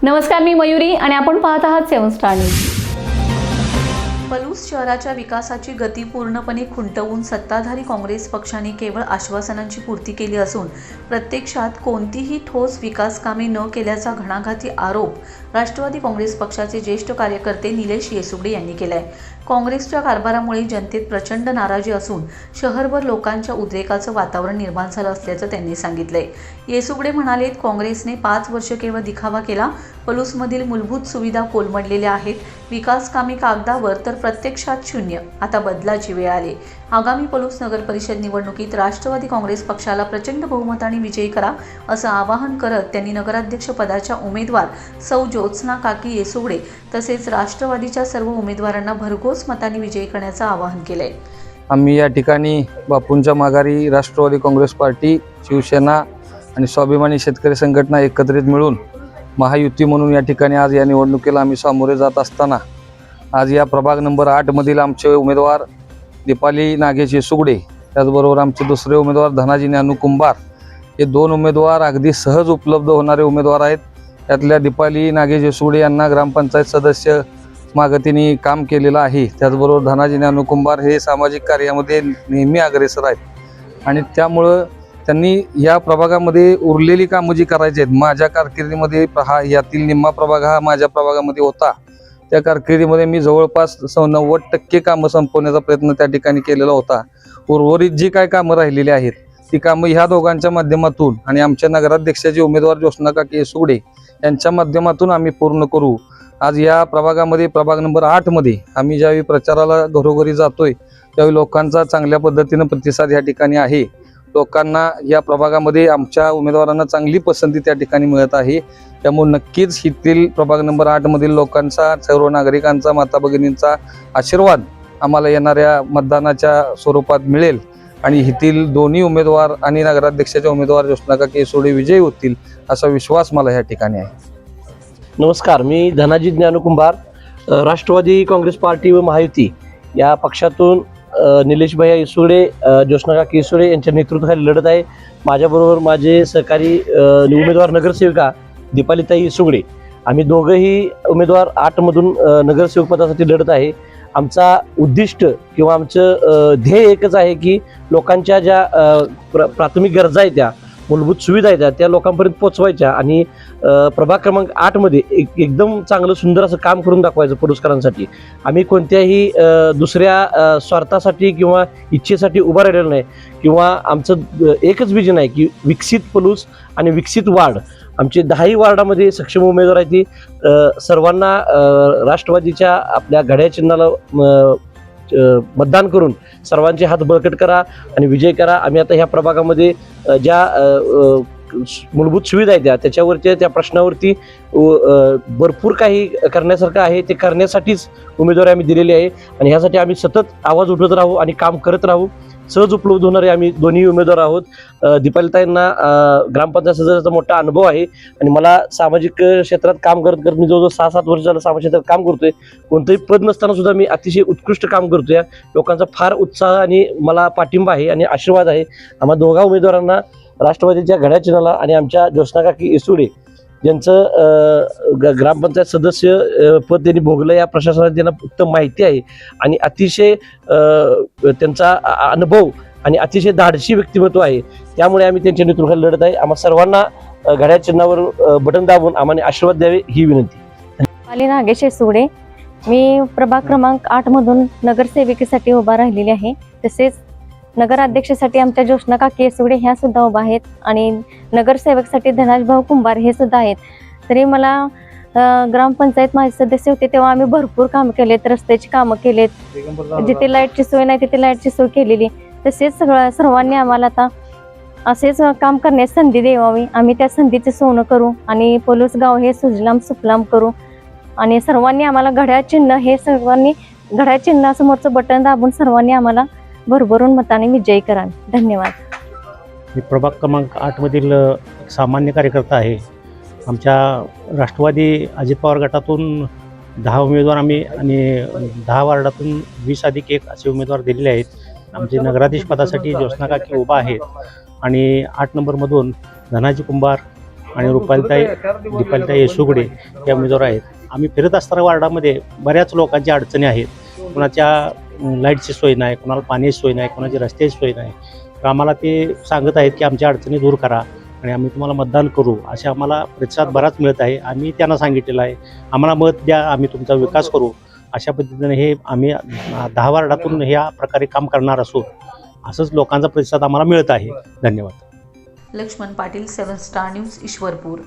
नमस्कार, मी मयुरी आणि आपण पाहत आहात 7 स्टार न्यूज। पलूस शहराच्या विकासाची गती पूर्णपणे खुंटवून सत्ताधारी काँग्रेस पक्षाने केवळ आश्वासनांची पूर्ती केली असून प्रत्यक्षात कोणतीही ठोस विकास कामे न केल्याचा घणाघाती आरोप राष्ट्रवादी काँग्रेस पक्षाचे ज्येष्ठ कार्यकर्ते निलेश येसुगडे यांनी केलाय। काँग्रेसच्या कारभारामुळे जनतेत प्रचंड नाराजी असून शहरभर लोकांच्या उद्रेकाचं वातावरण निर्माण झालं असल्याचं त्यांनी सांगितलंय। येसुगडे म्हणाले, काँग्रेसने 5 वर्ष केवळ दिखावा केला। पलूसमधील मूलभूत सुविधा कोलमडलेल्या आहेत, विकास कामे कागदावर तर प्रत्यक्षात शून्य। आता बदलाची वेळ आली। आगामी पलूस नगर परिषद निवडणुकीत राष्ट्रवादी काँग्रेस पक्षाला प्रचंड बहुमताने विजयी करा असं आवाहन करत त्यांनी नगराध्यक्ष पदाच्या उमेदवार सौ ज्योत्स्ना काकी येसुगडे तसेच राष्ट्रवादीच्या सर्व उमेदवारांना भरघोस मतांनी विजयी करण्याचं आवाहन केलंय। आम्ही या ठिकाणी बापूंच्या माघारी राष्ट्रवादी काँग्रेस पार्टी, शिवसेना आणि स्वाभिमानी शेतकरी संघटना एकत्रित मिळून महायुती म्हणून या ठिकाणी आज या निवडणुकीला आम्ही सामोरे जात असताना आज या प्रभाग नंबर 8 मधील आमचे उमेदवार दीपाली नागेश येसुगडे, त्याचबरोबर आमचे दुसरे उमेदवार धनाजी ज्ञानू कुंभार, हे 2 उमेदवार अगदी सहज उपलब्ध होणारे उमेदवार आहेत। त्यातल्या दीपाली नागेश येसुगडे यांना ग्रामपंचायत सदस्य मागतीने काम केलेलं आहे। त्याचबरोबर धनाजी ज्ञानू कुंभार हे सामाजिक कार्यामध्ये नेहमी अग्रेसर आहेत आणि त्यामुळं त्यांनी या प्रभागामध्ये उरलेली कामं जी करायची आहेत, माझ्या कारकिर्दीमध्ये यातील निम्मा प्रभाग हा माझ्या प्रभागामध्ये होता। त्या कारकिर्दीमध्ये मी जवळपास 90% कामं संपवण्याचा प्रयत्न त्या ठिकाणी केलेला होता। उर्वरित जी काय कामं राहिलेली आहेत ती कामं ह्या दोघांच्या माध्यमातून आणि आमच्या नगराध्यक्षाचे उमेदवार ज्योत्स्ना काकी येसुगडे यांच्या माध्यमातून आम्ही पूर्ण करू। आज या प्रभागामध्ये प्रभाग नंबर 8 मध्ये आम्ही ज्यावेळी प्रचाराला घरोघरी जातोय त्यावेळी लोकांचा चांगल्या पद्धतीने प्रतिसाद या ठिकाणी आहे। लोकांना या प्रभागामध्ये आमच्या उमेदवारांना चांगली पसंती त्या ठिकाणी मिळत आहे। त्यामुळे नक्कीच येथील प्रभाग नंबर 8 मधील लोकांचा, सर्व नागरिकांचा, माता भगिनींचा आशीर्वाद आम्हाला येणाऱ्या मतदानाच्या स्वरूपात मिळेल आणि येथील दोन्ही उमेदवार आणि नगराध्यक्षाचे उमेदवार ज्योत्स्ना काकी येसुगडे विजयी होतील असा विश्वास मला या ठिकाणी आहे। नमस्कार, मी धनाजी ज्ञानू कुंभार, राष्ट्रवादी काँग्रेस पार्टी व महायुती या पक्षातून निलेश भैया येसुगडे, ज्योत्स्ना काकी येसुगडे यांच्या नेतृत्वाखाली लढत आहे। माझ्याबरोबर माझे सहकारी उमेदवार नगरसेविका दीपालीताई येसुगडे, आम्ही दोघंही उमेदवार 8 मधून नगरसेवक पदासाठी लढत आहे। आमचा उद्दिष्ट किंवा आमचं ध्येय एकच आहे की लोकांच्या ज्या प्राथमिक गरजा आहेत, त्या मूलभूत सुविधा आहेत त्या लोकांपर्यंत पोहोचवायच्या आणि प्रभाग क्रमांक 8 मध्ये एकदम चांगलं सुंदर असं काम करून दाखवायचं पलूसकरांसाठी। आम्ही कोणत्याही दुसऱ्या स्वार्थासाठी किंवा इच्छेसाठी उभा राहिलेलो नाही किंवा आमचं एकच विजन आहे की विकसित पलूस आणि विकसित वार्ड। आमचे 10ही वार्डामध्ये सक्षम उमेदवार आहेत ती सर्वांना राष्ट्रवादीच्या आपल्या घड्याळ चिन्हाला मतदान करून सर्वांचे हात बळकट करा आणि विजय करा। आम्ही आता ह्या प्रभागामध्ये ज्या मूलभूत सुविधा आहेत त्याच्यावरती, त्या प्रश्नावरती भरपूर काही करण्यासारखं आहे, ते करण्यासाठीच उमेदवारी आम्ही दिलेली आहे आणि ह्यासाठी आम्ही सतत आवाज उठवत राहू आणि काम करत राहू। सहज उपलब्ध होणारे आम्ही दोन्ही उमेदवार आहोत। दीपालीताईंना ग्रामपंचायत सदस्याचा मोठा अनुभव आहे आणि मला सामाजिक क्षेत्रात काम करत मी जवळजवळ 6-7 वर्ष झालं सामाजिक क्षेत्रात काम करतोय। कोणतंही पद नसताना सुद्धा मी अतिशय उत्कृष्ट काम करतोय। लोकांचा फार उत्साह आणि मला पाठिंबा आहे आणि आशीर्वाद आहे। आम्हा दोघा उमेदवारांना राष्ट्रवादीच्या घड्याळ चिन्हाला आणि आमच्या ज्योत्स्ना काकी येसुगडे ज्यांचं ग्रामपंचायत सदस्य पद त्यांनी भोगलं, या प्रशासनात त्यांना उत्तम माहिती आहे आणि अतिशय त्यांचा अनुभव आणि अतिशय धाडसी व्यक्तिमत्व आहे। त्यामुळे आम्ही त्यांच्या नेतृत्वाखाली लढत आहे। आम्हा सर्वांना घड्याळ चिन्हावर बटन दाबून आम्हाला आशीर्वाद द्यावे ही विनंती। दीपाली नागेश येसुगडे, मी प्रभाग क्रमांक 8 मधून नगरसेविकेसाठी उभा राहिलेली आहे। तसेच नगराध्यक्षासाठी आमच्या ज्योत्स्ना काकी येसुगडे ह्या सुद्धा उभा आहेत आणि नगरसेवकसाठी धनाजी भाऊ कुंभार हे सुद्धा आहेत। तरी मला ग्रामपंचायत माझे सदस्य होते तेव्हा आम्ही भरपूर कामं केलेत, रस्त्याची कामं केलेत, जिथे लाईटची सोय नाही तिथे लाईटची सोय केलेली। तसेच सर्वांनी आम्हाला आता असेच काम करण्याची संधी द्यावी, आम्ही त्या संधीचे सोनं करू आणि पलूस गाव हे सुजलाम सुफलाम करू आणि सर्वांनी आम्हाला घड्याळ चिन्ह हे सर्वांनी घड्याळ चिन्हासमोरचं बटन दाबून सर्वांनी आम्हाला भरभरून मताने विजयी करा। धन्यवाद। मी प्रभाग क्रमांक 8 मधील सामान्य कार्यकर्ता आहे। आमच्या राष्ट्रवादी अजित पवार गटातून 10 उमेदवार आम्ही आणि 10 वार्डातून 20+1 असे उमेदवार दिलेले आहेत। आमचे नगराधीश पदासाठी ज्योत्स्ना काकी उभा आहेत आणि 8 नंबरमधून धनाजी कुंभार, आणि दीपालीताई येसुगडे या उमेदवार आहेत. आम्ही फिरत असताना वार्डामध्ये बऱ्याच लोकांच्या अडचणी आहेत. कुणाच्या लाईटची सोय नाही, कुणाला पाण्याची सोय नाही, कुणाची रस्त्याची सोय नाही. तर आम्हाला ते सांगत आहेत की आमच्या अडचणी दूर करा आणि आम्ही तुम्हाला मतदान करू, असे आम्हाला प्रतिसाद बराच मिळत आहे. आम्ही त्यांना सांगितलेलं आहे आम्हाला मत द्या, आम्ही तुमचा विकास करू. अशा पद्धतीने हे आम्ही 10 वार्डातून ह्या प्रकारे काम करणार असून असंच लोकांचा प्रतिसाद आम्हाला मिळत आहे. धन्यवाद. Laxman Patil, 7 star news, Ishwarpur.